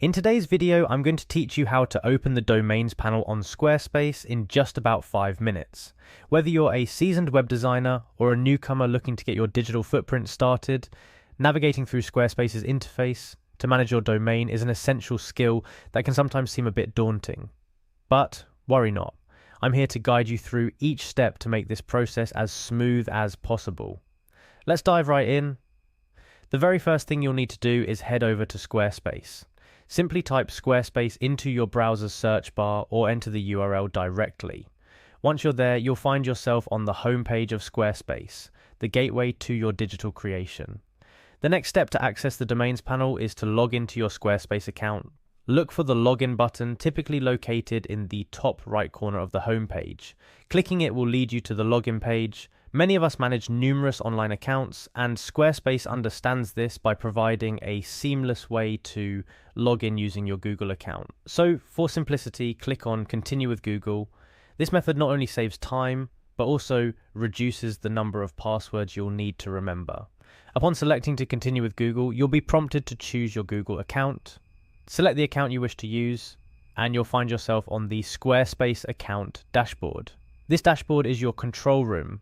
In today's video, I'm going to teach you how to open the Domains panel on Squarespace in just about 5 minutes. Whether you're a seasoned web designer or a newcomer looking to get your digital footprint started, navigating through Squarespace's interface to manage your domain is an essential skill that can sometimes seem a bit daunting. But worry not, I'm here to guide you through each step to make this process as smooth as possible. Let's dive right in. The very first thing you'll need to do is head over to Squarespace. Simply type Squarespace into your browser's search bar or enter the URL directly. Once you're there, you'll find yourself on the home page of Squarespace, the gateway to your digital creation. The next step to access the Domains panel is to log into your Squarespace account. Look for the login button, typically located in the top right corner of the home page. Clicking it will lead you to the login page. Many of us manage numerous online accounts, and Squarespace understands this by providing a seamless way to log in using your Google account. So for simplicity, click on Continue with Google. This method not only saves time, but also reduces the number of passwords you'll need to remember. Upon selecting to continue with Google, you'll be prompted to choose your Google account. Select the account you wish to use, and you'll find yourself on the Squarespace account dashboard. This dashboard is your control room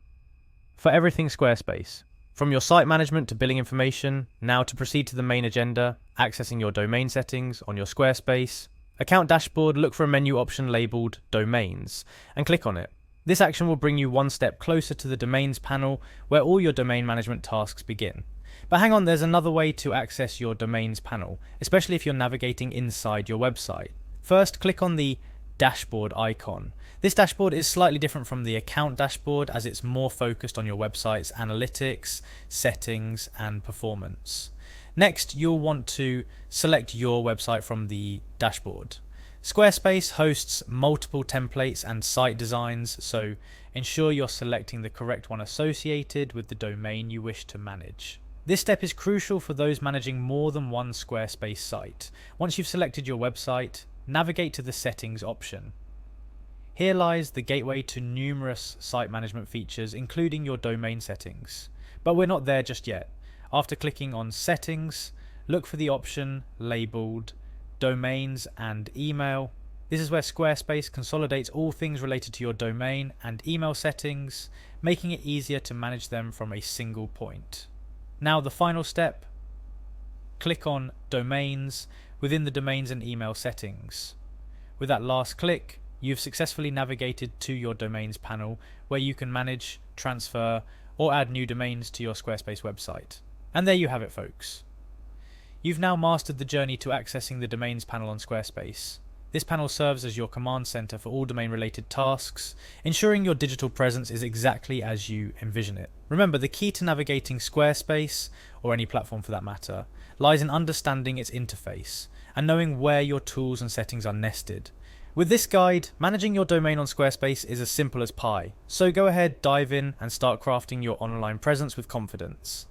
for everything Squarespace. From your site management to billing information, now to proceed to the main agenda, accessing your domain settings on your Squarespace account dashboard, look for a menu option labeled Domains and click on it. This action will bring you one step closer to the Domains panel where all your domain management tasks begin. But hang on, there's another way to access your Domains panel, especially if you're navigating inside your website. First, click on the dashboard icon. This dashboard is slightly different from the account dashboard as it's more focused on your website's analytics, settings, and performance. Next, you'll want to select your website from the dashboard. Squarespace hosts multiple templates and site designs, so ensure you're selecting the correct one associated with the domain you wish to manage. This step is crucial for those managing more than one Squarespace site. Once you've selected your website, navigate to the Settings option. Here lies the gateway to numerous site management features, including your domain settings. But we're not there just yet. After clicking on Settings, look for the option labeled Domains and Email. This is where Squarespace consolidates all things related to your domain and email settings, making it easier to manage them from a single point. Now the final step, click on Domains within the Domains and Email settings. With that last click, you've successfully navigated to your Domains panel where you can manage, transfer, or add new domains to your Squarespace website. And there you have it, folks. You've now mastered the journey to accessing the Domains panel on Squarespace. This panel serves as your command center for all domain-related tasks, ensuring your digital presence is exactly as you envision it. Remember, the key to navigating Squarespace, or any platform for that matter, lies in understanding its interface and knowing where your tools and settings are nested. With this guide, managing your domain on Squarespace is as simple as pie. So go ahead, dive in, and start crafting your online presence with confidence.